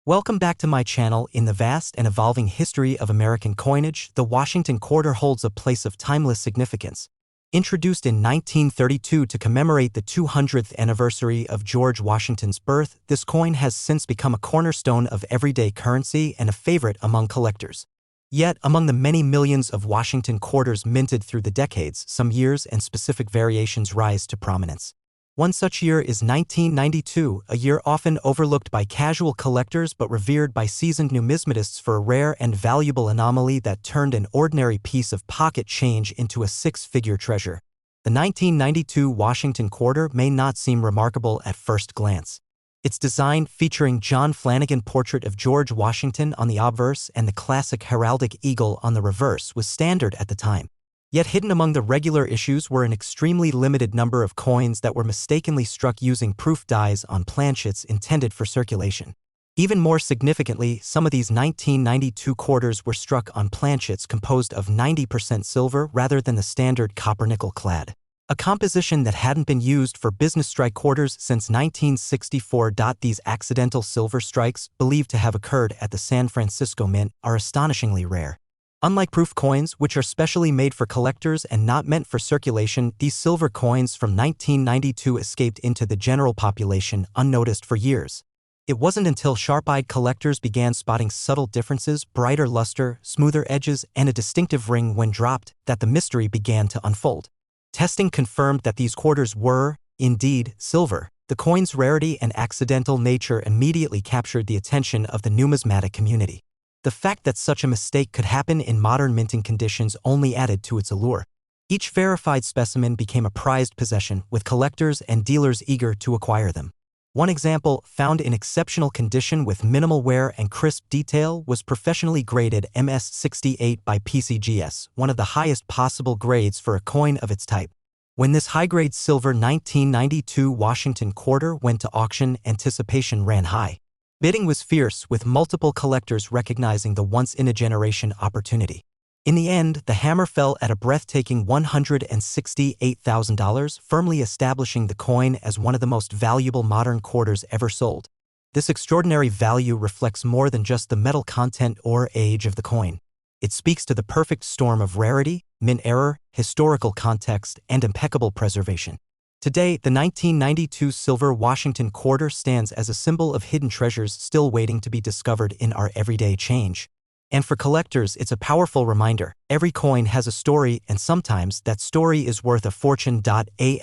Welcome back to my channel. In the vast and evolving history of American coinage, the Washington quarter holds a place of timeless significance. Introduced in 1932 to commemorate the 200th anniversary of George Washington's birth, this coin has since become a cornerstone of everyday currency and a favorite among collectors. Yet, among the many millions of Washington quarters minted through the decades, some years and specific variations rise to prominence. One such year is 1992, a year often overlooked by casual collectors but revered by seasoned numismatists for a rare and valuable anomaly that turned an ordinary piece of pocket change into a six-figure treasure. The 1992 Washington quarter may not seem remarkable at first glance. Its design, featuring John Flanagan portrait of George Washington on the obverse and the classic heraldic eagle on the reverse, was standard at the time. Yet hidden among the regular issues were an extremely limited number of coins that were mistakenly struck using proof dies on planchets intended for circulation. Even more significantly, some of these 1992 quarters were struck on planchets composed of 90% silver rather than the standard copper-nickel clad, a composition that hadn't been used for business strike quarters since 1964. These accidental silver strikes, believed to have occurred at the San Francisco Mint, are astonishingly rare. Unlike proof coins, which are specially made for collectors and not meant for circulation, these silver coins from 1992 escaped into the general population unnoticed for years. It wasn't until sharp-eyed collectors began spotting subtle differences, brighter luster, smoother edges, and a distinctive ring when dropped, that the mystery began to unfold. Testing confirmed that these quarters were, indeed, silver. The coin's rarity and accidental nature immediately captured the attention of the numismatic community. The fact that such a mistake could happen in modern minting conditions only added to its allure. Each verified specimen became a prized possession, with collectors and dealers eager to acquire them. One example, found in exceptional condition with minimal wear and crisp detail, was professionally graded MS68 by PCGS, one of the highest possible grades for a coin of its type. When this high-grade silver 1992 Washington quarter went to auction, anticipation ran high. Bidding was fierce, with multiple collectors recognizing the once-in-a-generation opportunity. In the end, the hammer fell at a breathtaking $168,000, firmly establishing the coin as one of the most valuable modern quarters ever sold. This extraordinary value reflects more than just the metal content or age of the coin. It speaks to the perfect storm of rarity, mint error, historical context, and impeccable preservation. Today, the 1992 silver Washington quarter stands as a symbol of hidden treasures still waiting to be discovered in our everyday change. And for collectors, it's a powerful reminder. Every coin has a story, and sometimes that story is worth a fortune.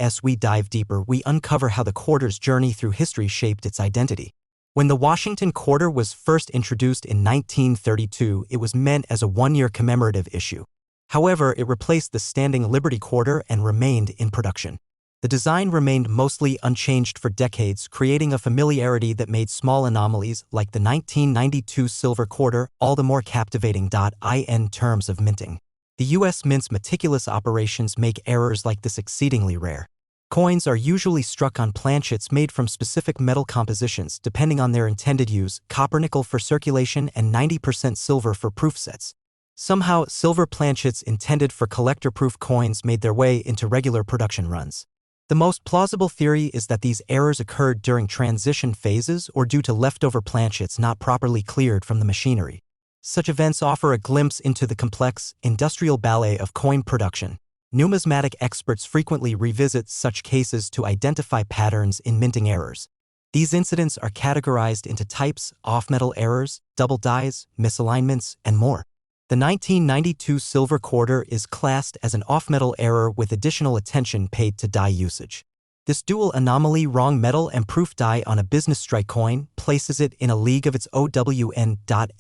As we dive deeper, we uncover how the quarter's journey through history shaped its identity. When the Washington quarter was first introduced in 1932, it was meant as a one-year commemorative issue. However, it replaced the standing Liberty quarter and remained in production. The design remained mostly unchanged for decades, creating a familiarity that made small anomalies like the 1992 silver quarter all the more captivating. In terms of minting, the U.S. Mint's meticulous operations make errors like this exceedingly rare. Coins are usually struck on planchets made from specific metal compositions depending on their intended use, copper-nickel for circulation and 90% silver for proof sets. Somehow, silver planchets intended for collector-proof coins made their way into regular production runs. The most plausible theory is that these errors occurred during transition phases or due to leftover planchets not properly cleared from the machinery. Such events offer a glimpse into the complex, industrial ballet of coin production. Numismatic experts frequently revisit such cases to identify patterns in minting errors. These incidents are categorized into types, off-metal errors, double dies, misalignments, and more. The 1992 silver quarter is classed as an off-metal error with additional attention paid to die usage. This dual anomaly, wrong metal and proof die on a business strike coin, places it in a league of its own.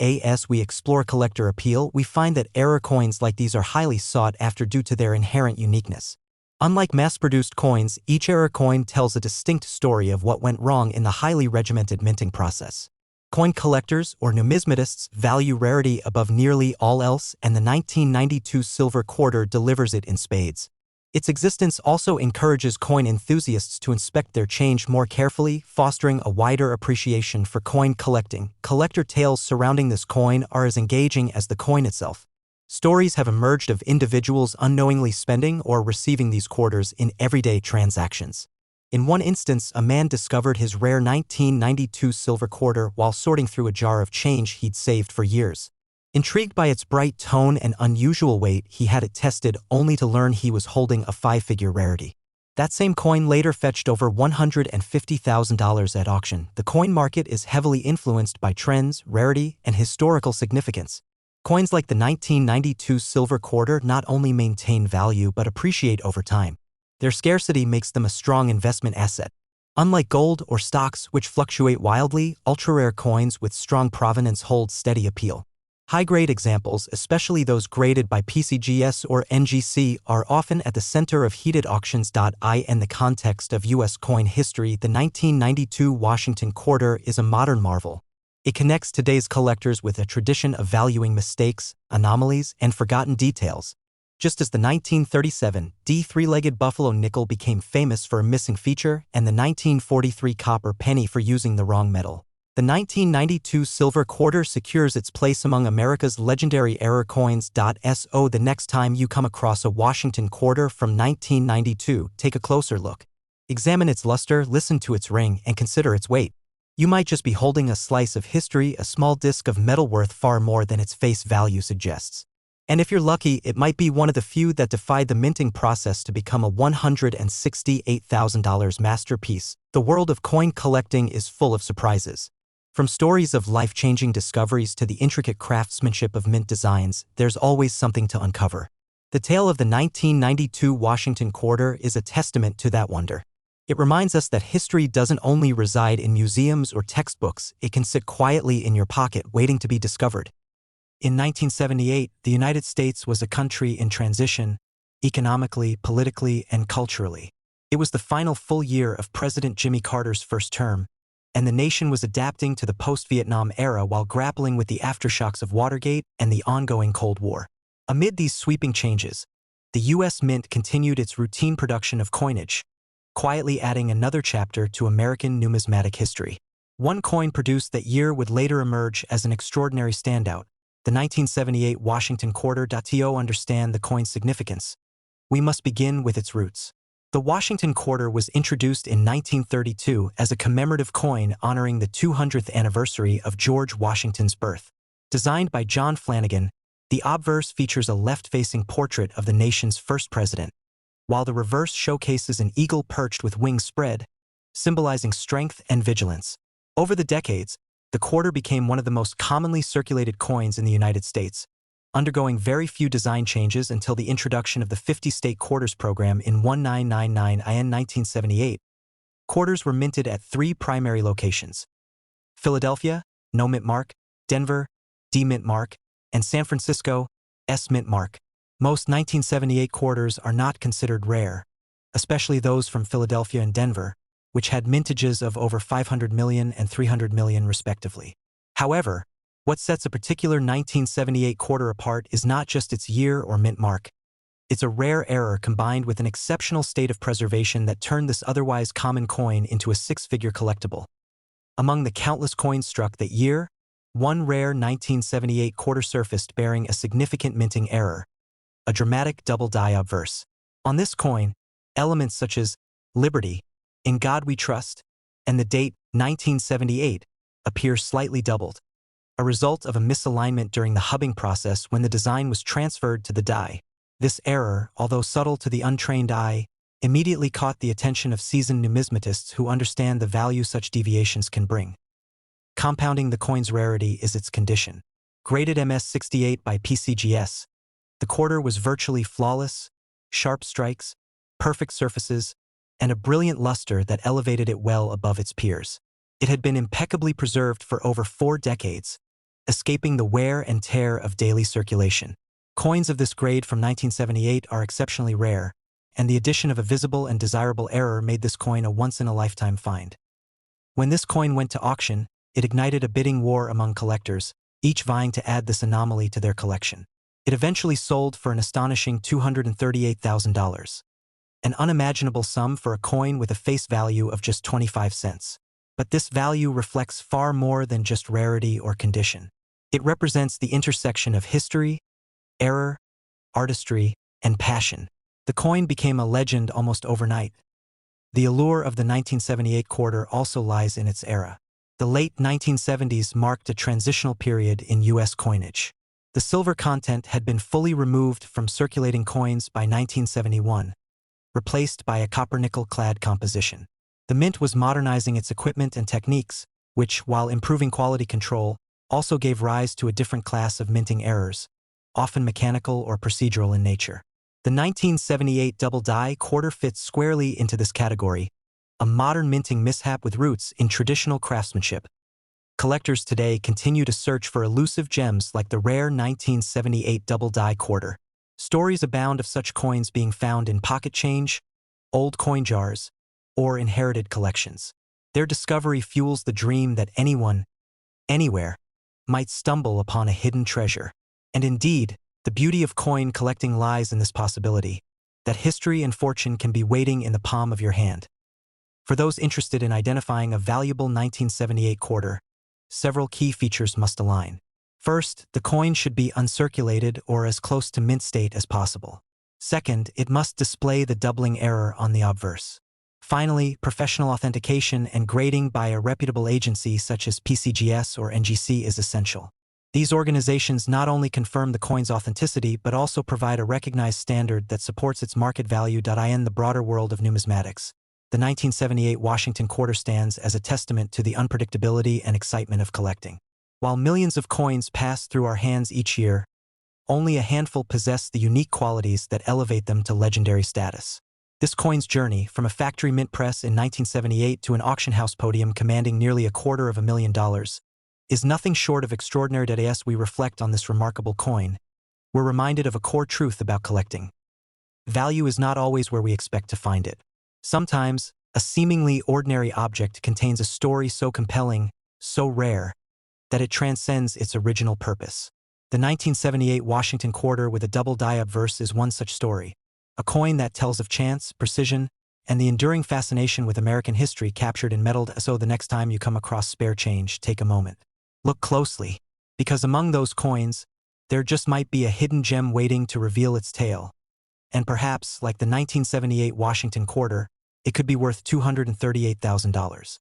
As we explore collector appeal, we find that error coins like these are highly sought after due to their inherent uniqueness. Unlike mass-produced coins, each error coin tells a distinct story of what went wrong in the highly regimented minting process. Coin collectors, or numismatists, value rarity above nearly all else, and the 1992 silver quarter delivers it in spades. Its existence also encourages coin enthusiasts to inspect their change more carefully, fostering a wider appreciation for coin collecting. Collector tales surrounding this coin are as engaging as the coin itself. Stories have emerged of individuals unknowingly spending or receiving these quarters in everyday transactions. In one instance, a man discovered his rare 1992 silver quarter while sorting through a jar of change he'd saved for years. Intrigued by its bright tone and unusual weight, he had it tested only to learn he was holding a five-figure rarity. That same coin later fetched over $150,000 at auction. The coin market is heavily influenced by trends, rarity, and historical significance. Coins like the 1992 silver quarter not only maintain value but appreciate over time. Their scarcity makes them a strong investment asset. Unlike gold or stocks, which fluctuate wildly, ultra-rare coins with strong provenance hold steady appeal. High-grade examples, especially those graded by PCGS or NGC, are often at the center of heated auctions. In the context of U.S. coin history, the 1992 Washington quarter is a modern marvel. It connects today's collectors with a tradition of valuing mistakes, anomalies, and forgotten details. Just as the 1937 D three-legged buffalo nickel became famous for a missing feature and the 1943 copper penny for using the wrong metal, the 1992 silver quarter secures its place among America's legendary error coins. So the next time you come across a Washington quarter from 1992, take a closer look. Examine its luster, listen to its ring, and consider its weight. You might just be holding a slice of history, a small disc of metal worth far more than its face value suggests. And if you're lucky, it might be one of the few that defied the minting process to become a $168,000 masterpiece. The world of coin collecting is full of surprises. From stories of life-changing discoveries to the intricate craftsmanship of mint designs, there's always something to uncover. The tale of the 1992 Washington quarter is a testament to that wonder. It reminds us that history doesn't only reside in museums or textbooks, it can sit quietly in your pocket waiting to be discovered. In 1978, the United States was a country in transition, economically, politically, and culturally. It was the final full year of President Jimmy Carter's first term, and the nation was adapting to the post-Vietnam era while grappling with the aftershocks of Watergate and the ongoing Cold War. Amid these sweeping changes, the U.S. Mint continued its routine production of coinage, quietly adding another chapter to American numismatic history. One coin produced that year would later emerge as an extraordinary standout, the 1978 Washington quarter. To understand the coin's significance, we must begin with its roots. The Washington quarter was introduced in 1932 as a commemorative coin honoring the 200th anniversary of George Washington's birth. Designed by John Flanagan, the obverse features a left-facing portrait of the nation's first president, while the reverse showcases an eagle perched with wings spread, symbolizing strength and vigilance. Over the decades, the quarter became one of the most commonly circulated coins in the United States, undergoing very few design changes until the introduction of the 50-state quarters program in 1999 in 1978. Quarters were minted at three primary locations: Philadelphia, no mint mark; Denver, D mint mark; and San Francisco, S mint mark. Most 1978 quarters are not considered rare, especially those from Philadelphia and Denver, which had mintages of over 500 million and 300 million respectively. However, what sets a particular 1978 quarter apart is not just its year or mint mark. It's a rare error combined with an exceptional state of preservation that turned this otherwise common coin into a six-figure collectible. Among the countless coins struck that year, one rare 1978 quarter surfaced bearing a significant minting error, a dramatic double-die obverse. On this coin, elements such as Liberty, In God We Trust, and the date 1978 appear slightly doubled, a result of a misalignment during the hubbing process when the design was transferred to the die. This error, although subtle to the untrained eye, immediately caught the attention of seasoned numismatists who understand the value such deviations can bring. Compounding the coin's rarity is its condition. Graded MS-68 by PCGS, the quarter was virtually flawless, sharp strikes, perfect surfaces, and a brilliant luster that elevated it well above its peers. It had been impeccably preserved for over 4 decades, escaping the wear and tear of daily circulation. Coins of this grade from 1978 are exceptionally rare, and the addition of a visible and desirable error made this coin a once-in-a-lifetime find. When this coin went to auction, it ignited a bidding war among collectors, each vying to add this anomaly to their collection. It eventually sold for an astonishing $238,000, an unimaginable sum for a coin with a face value of just 25 cents. But this value reflects far more than just rarity or condition. It represents the intersection of history, error, artistry, and passion. The coin became a legend almost overnight, The allure of the 1978 quarter also lies in its era. The late 1970s marked a transitional period in U.S. coinage. The silver content had been fully removed from circulating coins by 1971, replaced by a copper-nickel-clad composition. The mint was modernizing its equipment and techniques, which, while improving quality control, also gave rise to a different class of minting errors, often mechanical or procedural in nature. The 1978 double-die quarter fits squarely into this category, a modern minting mishap with roots in traditional craftsmanship. Collectors today continue to search for elusive gems like the rare 1978 double-die quarter. Stories abound of such coins being found in pocket change, old coin jars, or inherited collections. Their discovery fuels the dream that anyone, anywhere, might stumble upon a hidden treasure. And indeed, the beauty of coin collecting lies in this possibility, that history and fortune can be waiting in the palm of your hand. For those interested in identifying a valuable 1978 quarter, several key features must align. First, the coin should be uncirculated or as close to mint state as possible. Second, it must display the doubling error on the obverse. Finally, professional authentication and grading by a reputable agency such as PCGS or NGC is essential. These organizations not only confirm the coin's authenticity but also provide a recognized standard that supports its market value. In the broader world of numismatics, the 1978 Washington quarter stands as a testament to the unpredictability and excitement of collecting. While millions of coins pass through our hands each year, only a handful possess the unique qualities that elevate them to legendary status. This coin's journey, from a factory mint press in 1978 to an auction house podium commanding nearly $250,000, is nothing short of extraordinary. As we reflect on this remarkable coin, we're reminded of a core truth about collecting. Value is not always where we expect to find it. Sometimes, a seemingly ordinary object contains a story so compelling, so rare, that it transcends its original purpose. The 1978 Washington quarter with a double-die obverse is one such story. A coin that tells of chance, precision, and the enduring fascination with American history captured in metal. So the next time you come across spare change, take a moment. Look closely, because among those coins, there just might be a hidden gem waiting to reveal its tale. And perhaps, like the 1978 Washington quarter, it could be worth $238,000.